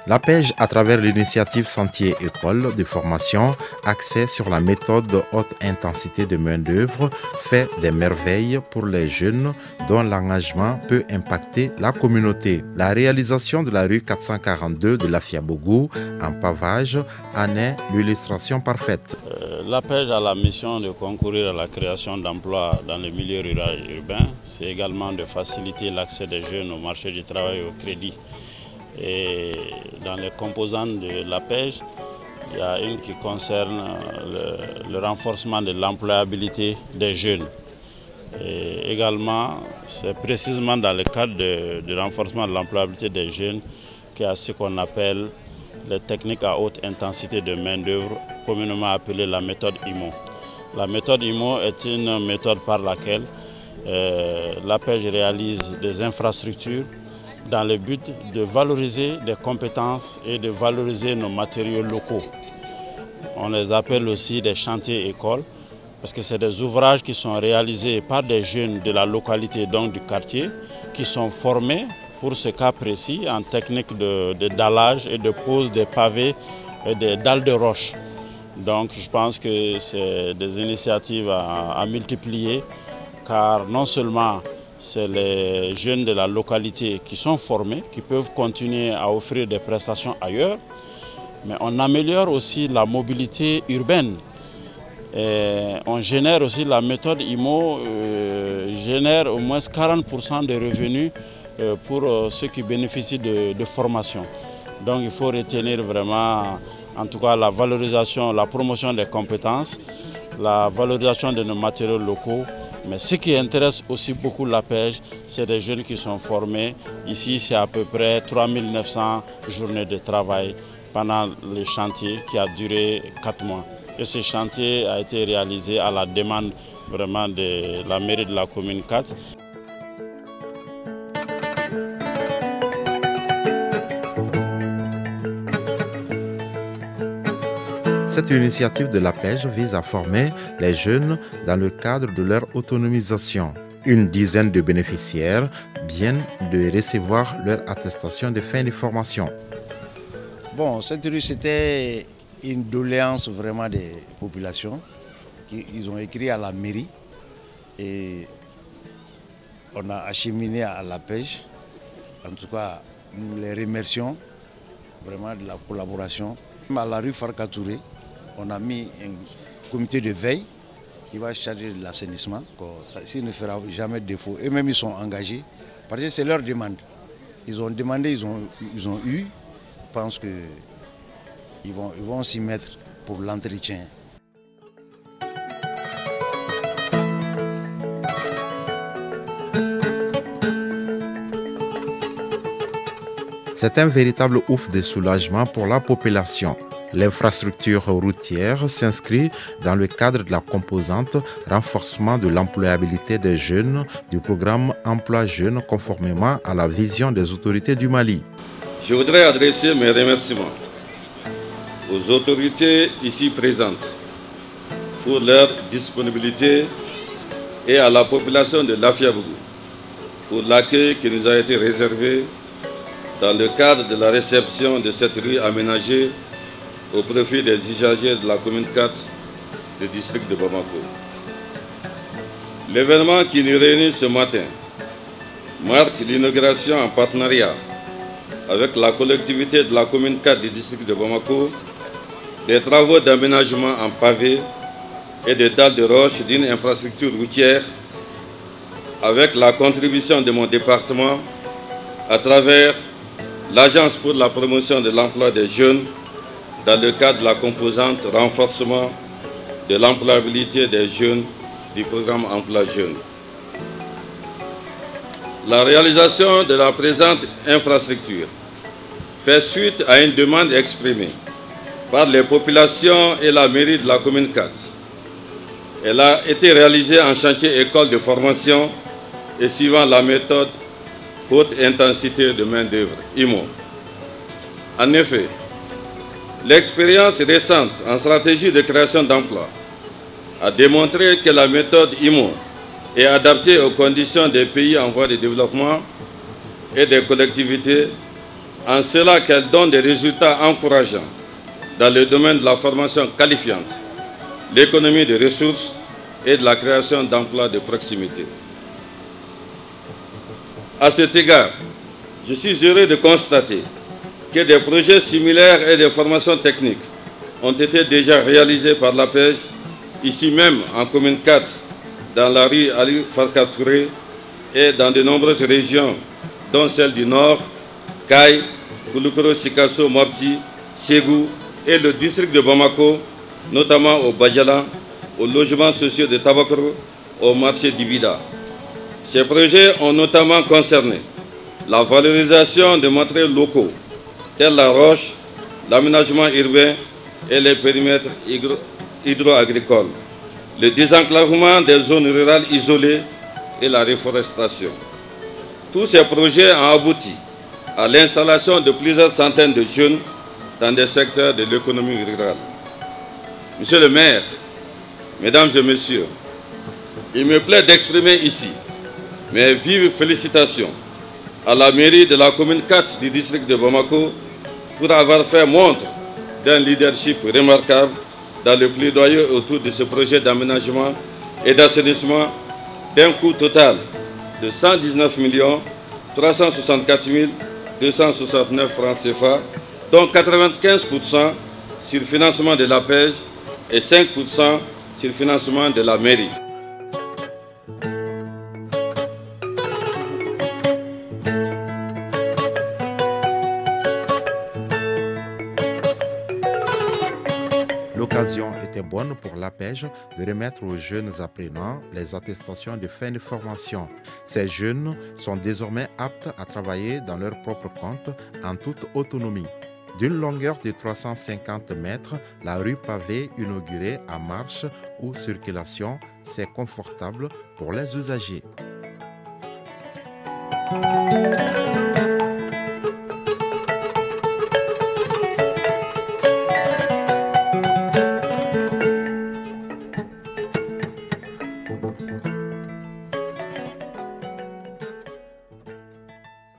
L'APEJ, à travers l'initiative Sentier École de formation axée sur la méthode haute intensité de main-d'œuvre, fait des merveilles pour les jeunes dont l'engagement peut impacter la communauté. La réalisation de la rue 442 de l'Afiabougou en pavage en est l'illustration parfaite. L'APEJ a la mission de concourir à la création d'emplois dans les milieux ruraux et urbains. C'est également de faciliter l'accès des jeunes au marché du travail et au crédit. Et dans les composantes de l'APEJ, il y a une qui concerne le renforcement de l'employabilité des jeunes. Et également, c'est précisément dans le cadre du renforcement de l'employabilité des jeunes qu'il y a ce qu'on appelle les techniques à haute intensité de main-d'œuvre, communément appelée la méthode IMO. La méthode IMO est une méthode par laquelle l'APEJ réalise des infrastructures dans le but de valoriser des compétences et de valoriser nos matériaux locaux. On les appelle aussi des chantiers écoles parce que c'est des ouvrages qui sont réalisés par des jeunes de la localité, donc du quartier, qui sont formés pour ce cas précis en technique de dallage et de pose des pavés et des dalles de roche. Donc je pense que c'est des initiatives à multiplier car non seulement c'est les jeunes de la localité qui sont formés, qui peuvent continuer à offrir des prestations ailleurs, mais on améliore aussi la mobilité urbaine. Et on génère aussi, la méthode IMO génère au moins 40% de revenus pour ceux qui bénéficient de formation. Donc il faut retenir vraiment, en tout cas, la valorisation, la promotion des compétences, la valorisation de nos matériaux locaux. Mais ce qui intéresse aussi beaucoup l'APEJ, c'est des jeunes qui sont formés. Ici, c'est à peu près 3900 journées de travail pendant le chantier qui a duré 4 mois. Et ce chantier a été réalisé à la demande vraiment de la mairie de la commune 4. Cette initiative de l'APEJ vise à former les jeunes dans le cadre de leur autonomisation. Une dizaine de bénéficiaires viennent de recevoir leur attestation de fin de formation. Bon, cette rue, c'était une doléance vraiment des populations. Ils ont écrit à la mairie et on a acheminé à l'APEJ. En tout cas, nous les remercions vraiment de la collaboration. À la rue Farkatouré, on a mis un comité de veille qui va charger de l'assainissement. S'il ne fera jamais défaut. Eux-mêmes, ils sont engagés parce que c'est leur demande. Ils ont demandé, ils ont eu. Je pense qu'ils vont s'y mettre pour l'entretien. C'est un véritable ouf de soulagement pour la population. L'infrastructure routière s'inscrit dans le cadre de la composante renforcement de l'employabilité des jeunes du programme Emploi Jeunes conformément à la vision des autorités du Mali. Je voudrais adresser mes remerciements aux autorités ici présentes pour leur disponibilité et à la population de l'Afiabougou pour l'accueil qui nous a été réservé dans le cadre de la réception de cette rue aménagée au profit des usagers de la commune 4 du district de Bamako. L'événement qui nous réunit ce matin marque l'inauguration en partenariat avec la collectivité de la commune 4 du district de Bamako des travaux d'aménagement en pavé et de dalles de roche d'une infrastructure routière avec la contribution de mon département à travers l'Agence pour la promotion de l'emploi des jeunes dans le cadre de la composante renforcement de l'employabilité des jeunes du programme Emploi Jeunes. La réalisation de la présente infrastructure fait suite à une demande exprimée par les populations et la mairie de la commune 4. Elle a été réalisée en chantier école de formation et suivant la méthode haute intensité de main-d'œuvre, IMO. En effet, l'expérience récente en stratégie de création d'emplois a démontré que la méthode IMO est adaptée aux conditions des pays en voie de développement et des collectivités en cela qu'elle donne des résultats encourageants dans le domaine de la formation qualifiante, l'économie des ressources et de la création d'emplois de proximité. À cet égard, je suis heureux de constater que des projets similaires et des formations techniques ont été déjà réalisés par l'APEJ, ici même en commune 4, dans la rue Ali Farka Touré et dans de nombreuses régions, dont celle du Nord, Kaye, Kouloukoro, Sikasso, Mopti, Ségou et le district de Bamako, notamment au Badjala, aux logements sociaux de Tabakoro, au marché d'Ibida. Ces projets ont notamment concerné la valorisation de matériaux locaux, tels la roche, l'aménagement urbain et les périmètres hydro-agricoles, le désenclavement des zones rurales isolées et la reforestation. Tous ces projets ont abouti à l'installation de plusieurs centaines de jeunes dans des secteurs de l'économie rurale. Monsieur le maire, mesdames et messieurs, il me plaît d'exprimer ici mes vives félicitations à la mairie de la commune 4 du district de Bamako pour avoir fait montre d'un leadership remarquable dans le plaidoyer autour de ce projet d'aménagement et d'assainissement d'un coût total de 119 364 269 francs CFA, dont 95% sur financement de l'APEJ et 5% sur financement de la mairie. L'occasion était bonne pour l'APEJ de remettre aux jeunes apprenants les attestations de fin de formation. Ces jeunes sont désormais aptes à travailler dans leur propre compte en toute autonomie. D'une longueur de 350 mètres, la rue pavée inaugurée à marche ou circulation, c'est confortable pour les usagers.